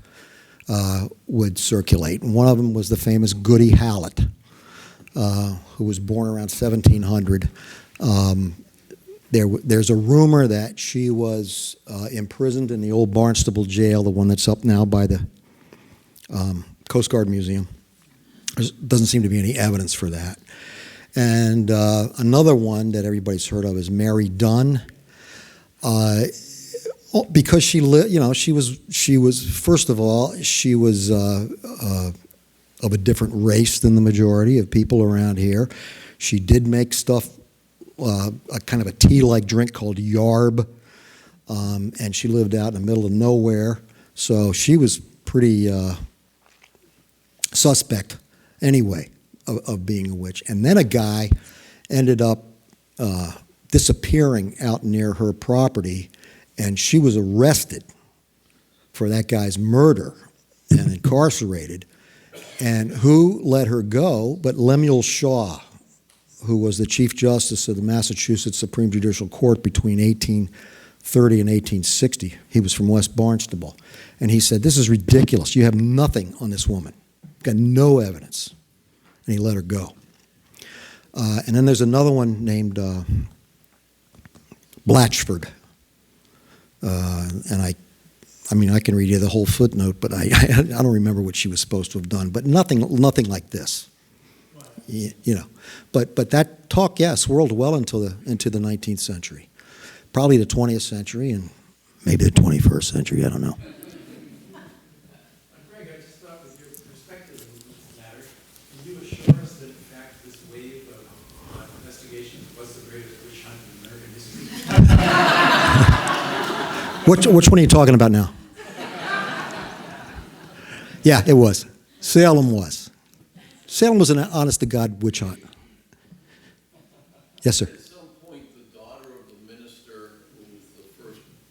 would circulate. And one of them was the famous Goody Hallett, who was born around 1700. There's a rumor that she was imprisoned in the old Barnstable jail, the one that's up now by the Coast Guard Museum. There doesn't seem to be any evidence for that. And another one that everybody's heard of is Mary Dunn. Because she was first of all, she was of a different race than the majority of people around here. She did make stuff, a kind of a tea-like drink called yarb, and she lived out in the middle of nowhere. So she was pretty suspect anyway of being a witch. And then a guy ended up disappearing out near her property, and she was arrested for that guy's murder and incarcerated. And who let her go but Lemuel Shaw, who was the Chief Justice of the Massachusetts Supreme Judicial Court between 1830 and 1860. He was from West Barnstable. And he said, "This is ridiculous. You have nothing on this woman. You've got no evidence." And he let her go. And then there's another one named Blatchford. And I mean, I can read you the whole footnote, but I don't remember what she was supposed to have done, but nothing like this. You know, but that talk, yes, swirled well into the 19th century, probably the 20th century, and maybe the 21st century. I don't know. Greg, I just thought with your perspective on this matter, can you assure us that in fact this wave of investigations was the greatest witch hunt in American history? Which one are you talking about now? Yeah, it was. Salem was. Salem was an honest-to-God witch hunt. Yes, sir. At some point, the daughter of the minister, who was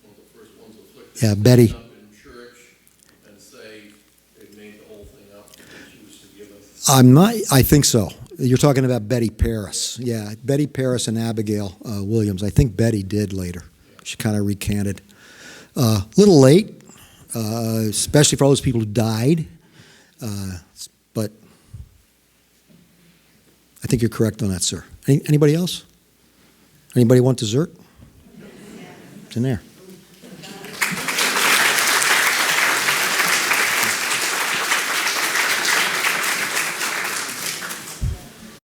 one of the first ones afflicted, Yeah, Betty. stand up in church and say they made the whole thing up, and she was forgiven. I think so. You're talking about Betty Paris. Yeah, Betty Paris and Abigail Williams. I think Betty did later. She kind of recanted. A little late, especially for all those people who died. But I think you're correct on that, sir. Anybody else? Anybody want dessert? It's in there.